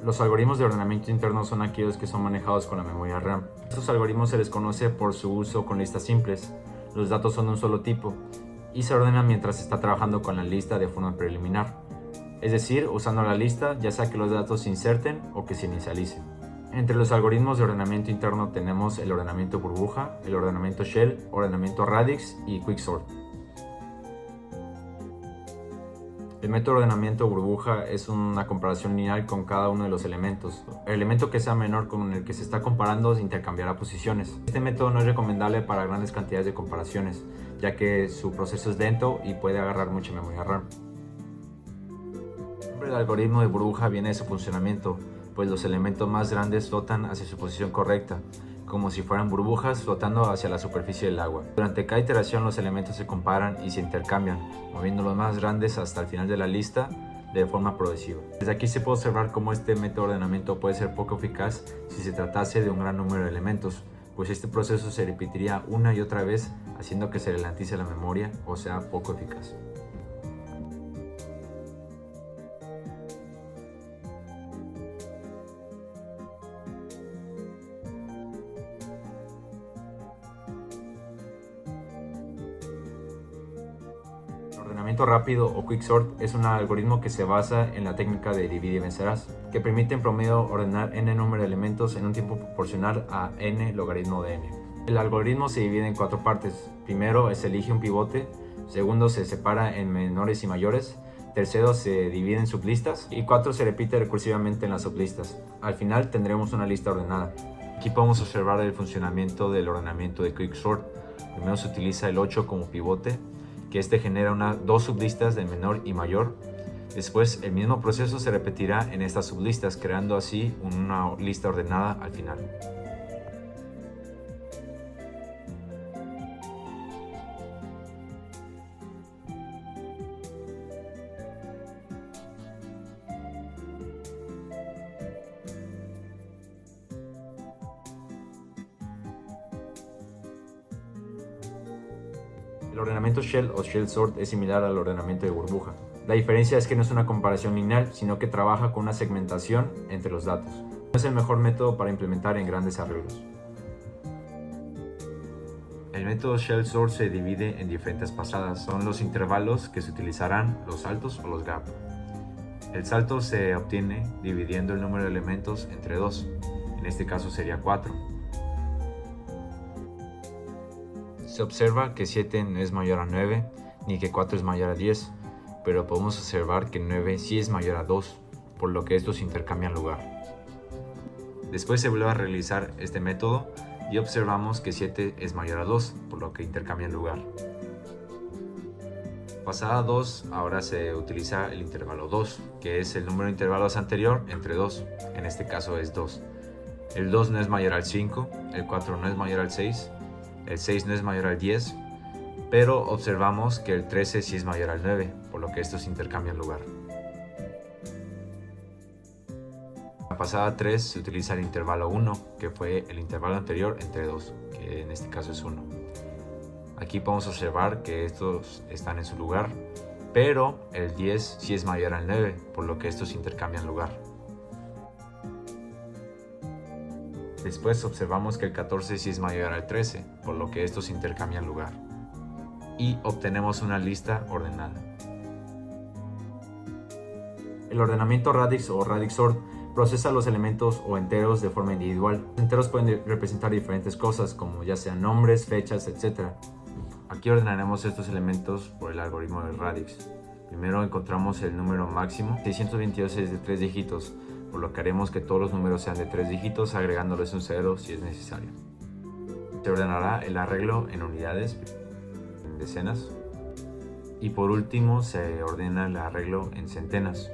Los algoritmos de ordenamiento interno son aquellos que son manejados con la memoria RAM. Estos algoritmos se les conoce por su uso con listas simples. Los datos son de un solo tipo y se ordenan mientras se está trabajando con la lista de forma preliminar. Es decir, usando la lista, ya sea que los datos se inserten o que se inicialicen. Entre los algoritmos de ordenamiento interno tenemos el ordenamiento burbuja, el ordenamiento shell, ordenamiento radix y quicksort. El método de ordenamiento burbuja es una comparación lineal con cada uno de los elementos. El elemento que sea menor con el que se está comparando se intercambiará posiciones. Este método no es recomendable para grandes cantidades de comparaciones, ya que su proceso es lento y puede agarrar mucha memoria RAM. El algoritmo de burbuja viene de su funcionamiento, pues los elementos más grandes flotan hacia su posición correcta, como si fueran burbujas flotando hacia la superficie del agua. Durante cada iteración los elementos se comparan y se intercambian, moviendo los más grandes hasta el final de la lista de forma progresiva. Desde aquí se puede observar cómo este método de ordenamiento puede ser poco eficaz si se tratase de un gran número de elementos, pues este proceso se repetiría una y otra vez, haciendo que se ralentice la memoria o sea poco eficaz. El ordenamiento rápido o quicksort es un algoritmo que se basa en la técnica de divide y vencerás, que permite en promedio ordenar n número de elementos en un tiempo proporcional a n logaritmo de n. El algoritmo se divide en 4 partes. Primero se elige un pivote, segundo se separa en menores y mayores, tercero se divide en sublistas y 4 se repite recursivamente en las sublistas. Al final tendremos una lista ordenada. Aquí podemos observar el funcionamiento del ordenamiento de quicksort. Primero se utiliza el 8 como pivote, que este genera dos sublistas de menor y mayor. Después el mismo proceso se repetirá en estas sublistas, creando así una lista ordenada al final. El ordenamiento shell o shell sort es similar al ordenamiento de burbuja. La diferencia es que no es una comparación lineal, sino que trabaja con una segmentación entre los datos. No es el mejor método para implementar en grandes arreglos. El método shell sort se divide en diferentes pasadas. Son los intervalos que se utilizarán, los saltos o los gaps. El salto se obtiene dividiendo el número de elementos entre 2. En este caso sería 4. Se observa que 7 no es mayor a 9, ni que 4 es mayor a 10, pero podemos observar que 9 sí es mayor a 2, por lo que estos intercambian lugar. Después se vuelve a realizar este método y observamos que 7 es mayor a 2, por lo que intercambian lugar. Pasada 2, ahora se utiliza el intervalo 2, que es el número de intervalos anterior entre 2, en este caso es 2. El 2 no es mayor al 5, el 4 no es mayor al 6, el 6 no es mayor al 10, pero observamos que el 13 sí es mayor al 9, por lo que estos intercambian lugar. En la pasada 3 se utiliza el intervalo 1, que fue el intervalo anterior entre 2, que en este caso es 1. Aquí podemos observar que estos están en su lugar, pero el 10 sí es mayor al 9, por lo que estos intercambian lugar. Después observamos que el 14 sí es mayor al 13, por lo que estos intercambian lugar. Y obtenemos una lista ordenada. El ordenamiento radix o radix sort procesa los elementos o enteros de forma individual. Los enteros pueden representar diferentes cosas, como ya sean nombres, fechas, etc. Aquí ordenaremos estos elementos por el algoritmo del radix. Primero encontramos el número máximo. 622 es de 3 dígitos, por lo que haremos que todos los números sean de 3 dígitos, agregándoles un 0 si es necesario. Se ordenará el arreglo en unidades, en decenas. Y por último se ordena el arreglo en centenas.